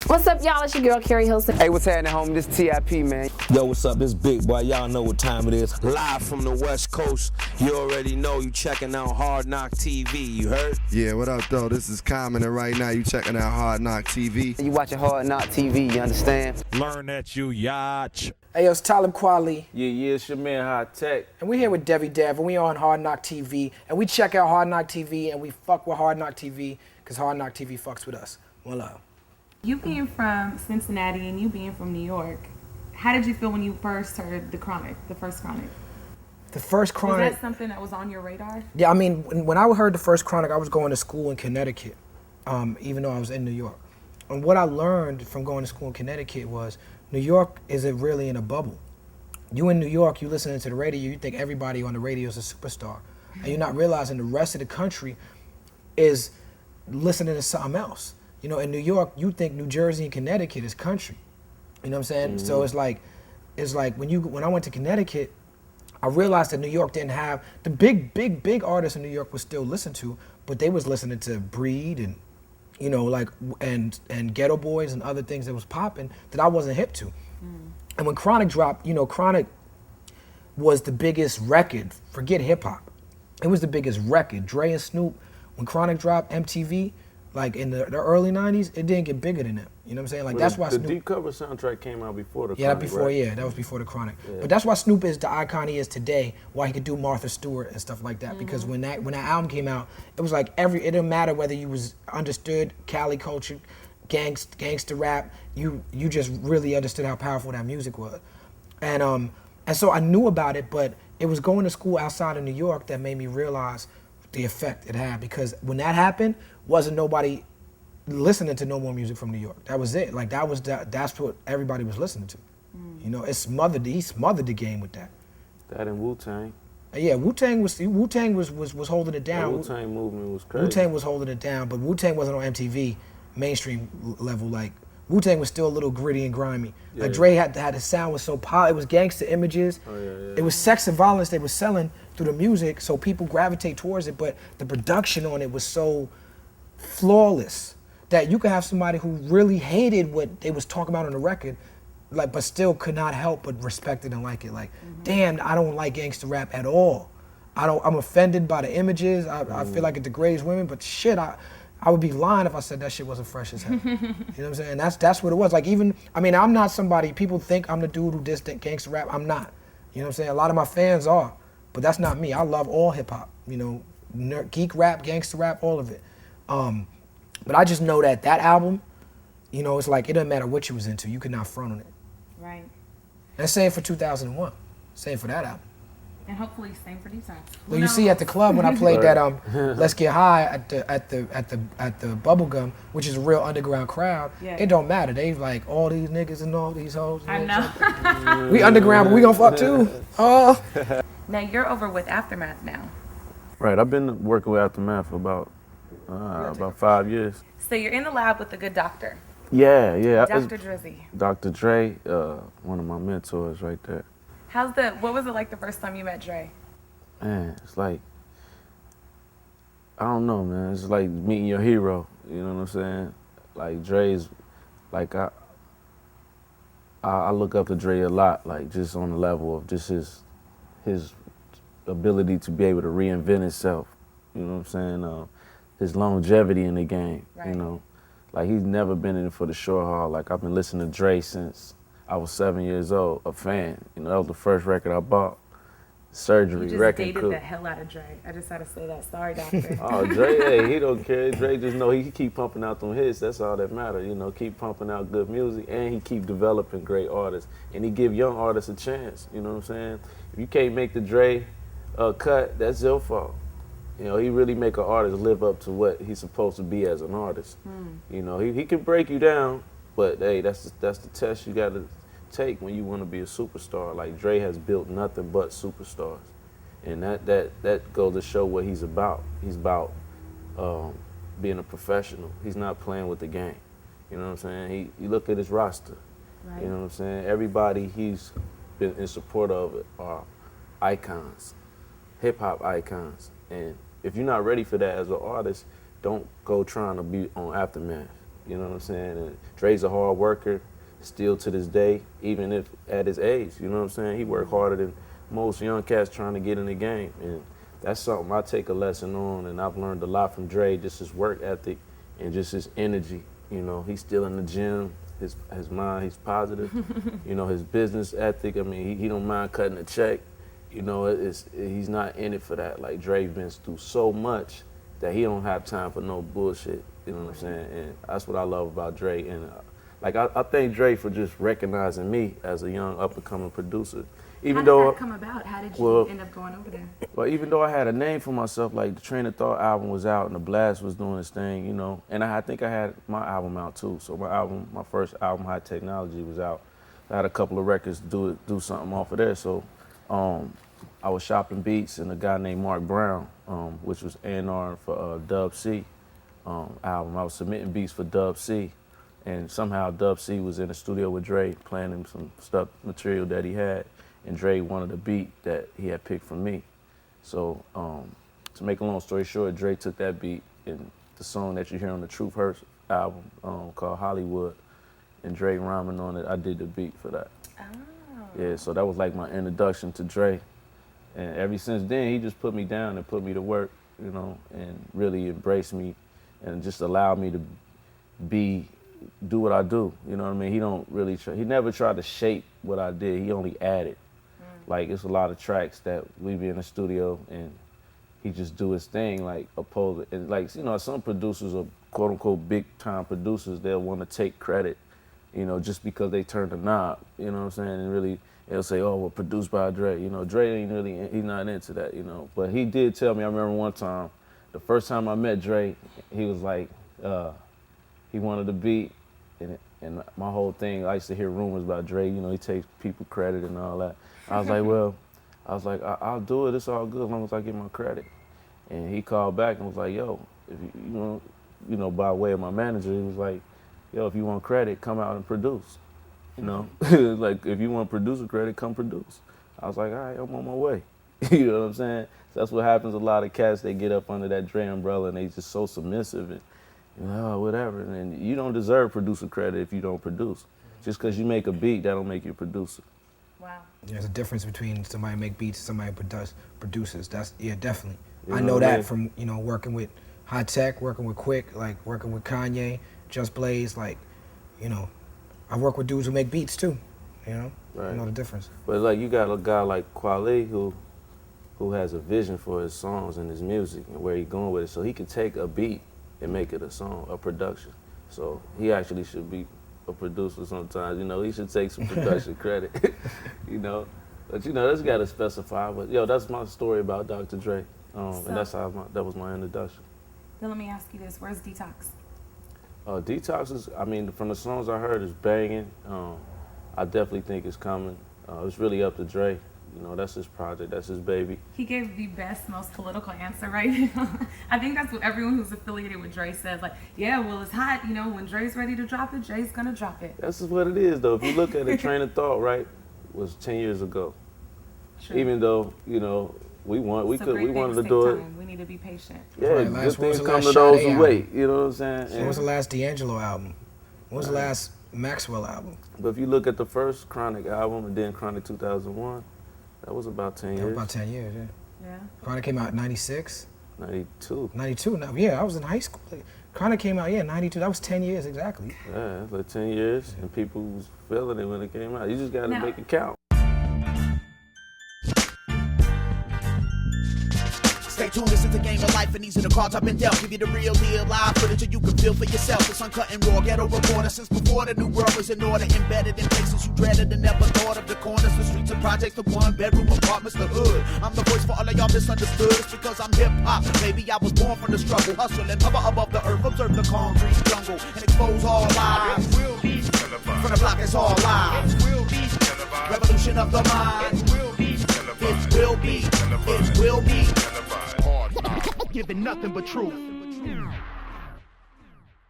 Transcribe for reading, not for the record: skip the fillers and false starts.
What's up, y'all? It's your girl, Carrie Hilson. Hey, what's happening, homie? This TIP, man. Yo, what's up? This Big Boy. Y'all know what time it is. Live from the West Coast. You already know you checking out Hard Knock TV. You heard? Yeah, what up, though? This is Common, and right now you checking out Hard Knock TV. You watching Hard Knock TV, you understand? Learn that you yacht. Hey, yo, it's Talib Kweli. Yeah, it's your man Hi-Tek. And we're here with Devi Dev, and we on Hard Knock TV. And we check out Hard Knock TV, and we fuck with Hard Knock TV, because Hard Knock TV fucks with us. One love. You being from Cincinnati and you being from New York, how did you feel when you first heard the first Chronic? The first Chronic. Was that something that was on your radar? Yeah, I mean, when I heard the first Chronic, I was going to school in Connecticut, even though I was in New York. And what I learned from going to school in Connecticut was New York isn't really in a bubble. You in New York, you listening to the radio, you think everybody on the radio is a superstar. And you're not realizing the rest of the country is listening to something else. You know, in New York, you think New Jersey and Connecticut is country. You know what I'm saying? Mm-hmm. So it's like when I went to Connecticut, I realized that New York didn't have the big artists in New York was still listened to, but they was listening to Breed and, you know, like and Ghetto Boys and other things that was popping that I wasn't hip to. Mm. And when Chronic dropped, you know, Chronic was the biggest record. Forget hip hop, it was the biggest record. Dre and Snoop, when Chronic dropped, MTV. Like in the early '90s, it didn't get bigger than that. You know what I'm saying? Like but that's why the Snoop. Deep Cover soundtrack came out before the Yeah, Chronic, before right? Yeah, that was before the Chronic. Yeah. But that's why Snoop is the icon he is today. Why he could do Martha Stewart and stuff like that. Mm-hmm. Because when that album came out, it was like it didn't matter whether you was understood Cali culture, gangsta rap. You just really understood how powerful that music was, and so I knew about it. But it was going to school outside of New York that made me realize the effect it had. Because when that happened, wasn't nobody listening to no more music from New York. That was it. Like that's what everybody was listening to. Mm. You know, he smothered the game with that. That and Wu-Tang. Yeah, Wu-Tang was holding it down. The Wu-Tang movement was crazy. Wu-Tang was holding it down, but Wu-Tang wasn't on MTV mainstream level. Like Wu-Tang was still a little gritty and grimy. Yeah. Like Dre had the sound was so powerful. It was gangster images. Oh, yeah. It was sex and violence they were selling through the music, so people gravitate towards it. But the production on it was so flawless that you could have somebody who really hated what they was talking about on the record, like, but still could not help but respect it and like it. Like, damn, I don't like gangster rap at all. I'm offended by the images. I feel like it degrades women, but shit, I would be lying if I said that shit wasn't fresh as hell. You know what I'm saying? That's what it was. Like I'm not somebody, people think I'm the dude who did gangster rap. I'm not. You know what I'm saying? A lot of my fans are, but that's not me. I love all hip hop, you know, geek rap, gangster rap, all of it. But I just know that album, you know, it's like it doesn't matter what you was into, you could not front on it. Right. And same for 2001, same for that album. And hopefully same for Detox. Well, you see at the club when I played that Let's Get High at the Bubblegum, which is a real underground crowd. Yeah. It don't matter. They like all these niggas and all these hoes. I know. We underground, but we gonna fuck too. Oh. Now you're over with Aftermath now. Right. I've been working with Aftermath for about 5 years. So you're in the lab with the good doctor. Yeah. Dr. Drizzy. Dr. Dre, one of my mentors right there. What was it like the first time you met Dre? Man, it's like, I don't know, man. It's like meeting your hero, you know what I'm saying? Like Dre's, like I look up to Dre a lot, like just on the level of just his ability to be able to reinvent himself, you know what I'm saying? His longevity in the game, right. You know? Like he's never been in it for the short haul. Like I've been listening to Dre since I was 7 years old, a fan. You know, that was the first record I bought. Surgery, Wrecking You just Crew. dated the hell out of Dre. I just had to say that. Sorry, doctor. Oh, Dre, hey, he don't care. Dre just know he keep pumping out them hits. That's all that matters. You know, keep pumping out good music, and he keep developing great artists. And he give young artists a chance. You know what I'm saying? If you can't make the Dre cut, that's your fault. You know, he really make an artist live up to what he's supposed to be as an artist. You know, he can break you down, but hey, that's the test you got to take when you want to be a superstar. Like Dre has built nothing but superstars, and that goes to show what he's about. He's about being a professional. He's not playing with the game. You know what I'm saying? You look at his roster. Right. You know what I'm saying? Everybody he's been in support of are icons, hip hop icons, and if you're not ready for that as an artist, don't go trying to be on Aftermath. You know what I'm saying? And Dre's a hard worker, still to this day, even if at his age. You know what I'm saying? He worked harder than most young cats trying to get in the game. And that's something I take a lesson on, and I've learned a lot from Dre, just his work ethic and just his energy. You know, he's still in the gym, his mind, he's positive. You know, his business ethic, I mean, he don't mind cutting a check. You know, he's not in it for that. Like, Dre been through so much that he don't have time for no bullshit. You know what I'm saying? And that's what I love about Dre. And like, I thank Dre for just recognizing me as a young up-and-coming producer. Even How though, did that come about? How did you end up going over there? well, even though I had a name for myself, like the Train of Thought album was out and the Blast was doing its thing, you know, and I think I had my album out too. So my first album, Hi-Tek, was out. I had a couple of records to do something off of there. So I was shopping beats, and a guy named Mark Brown, which was A&R for Dub C album. I was submitting beats for Dub C, and somehow Dub C was in the studio with Dre playing him some material that he had, and Dre wanted a beat that he had picked from me. So to make a long story short, Dre took that beat, and the song that you hear on the Truth Hurts album called Hollywood, and Dre rhyming on it, I did the beat for that. Oh. Yeah, so that was like my introduction to Dre. And ever since then, he just put me down and put me to work, you know, and really embraced me and just allowed me to do what I do. You know what I mean? He don't really he never tried to shape what I did. He only added. Like, it's a lot of tracks that we be in the studio and he just do his thing, like, opposed. And like, you know, some producers are quote unquote big time producers, they'll want to take credit, you know, just because they turned the knob, you know what I'm saying? And really, they'll say, oh, well, produced by Dre. You know, Dre ain't really, he's not into that, you know. But he did tell me, I remember one time, the first time I met Dre, he was like, he wanted a beat, and my whole thing, I used to hear rumors about Dre, you know, he takes people credit and all that. I was like, well, I'll do it, it's all good as long as I get my credit. And he called back and was like, yo, if you know, by way of my manager, he was like, yo, if you want credit, come out and produce. You know, like, if you want producer credit, come produce. I was like, all right, I'm on my way. You know what I'm saying? So that's what happens. A lot of cats, they get up under that Dre umbrella and they just so submissive and, you know, oh, whatever. And you don't deserve producer credit if you don't produce. Just because you make a beat, that don't make you a producer. Wow. There's a difference between somebody make beats and somebody produces. That's, yeah, definitely. You I know know what I that mean? from, you know, working with Hi-Tek, working with Quick, like working with Kanye, Just Blaze, like, you know, I work with dudes who make beats too, you know? Right. I know the difference. But like, you got a guy like Kweli who has a vision for his songs and his music and where he's going with it. So he can take a beat and make it a song, a production. So he actually should be a producer sometimes, you know, he should take some production credit, you know. But you know, that's gotta specify, but yo, that's my story about Dr. Dre. And that's how that was my introduction. Then let me ask you this, where's Detox? Detox is, I mean, from the songs I heard, is banging. I definitely think it's coming. It's really up to Dre. You know, that's his project, that's his baby. He gave the best, most political answer right now. I think that's what everyone who's affiliated with Dre says. Like, yeah, well, it's hot. You know, when Dre's ready to drop it, Jay's gonna drop it. That's just what it is, though. If you look at it, Train of Thought, right, was 10 years ago. True. Even though, you know, we wanted to take do it. time. We need to be patient. Yeah, Right, good things what was come the to last those Sade who wait. album? You know what I'm saying? When was the last D'Angelo album? When was the last Maxwell album? But if you look at the first Chronic album and then Chronic 2001, that was about 10 years. That was about 10 years, yeah. Yeah. Chronic came out in 96? 92. 92, now, yeah, I was in high school. Chronic came out, yeah, 92, that was 10 years exactly. Yeah, it's like 10 years, and people was feeling it when it came out. You just gotta Now- make it count. Stay tuned, this is the game of life, and these are the cards I've been dealt. Give you the real deal, live footage, and you can feel for yourself. It's uncut and raw, ghetto reporter since before the new world was in order. Embedded in places you dreaded and never thought of. The corners, the streets and projects, the one-bedroom apartments, the hood. I'm the voice for all of y'all misunderstood. It's because I'm hip-hop. Maybe I was born from the struggle, hustle and hover above the earth. Observe the concrete jungle and expose all lies. From the block, it's all lies. Revolution of the mind. It will be. Giving nothing but truth.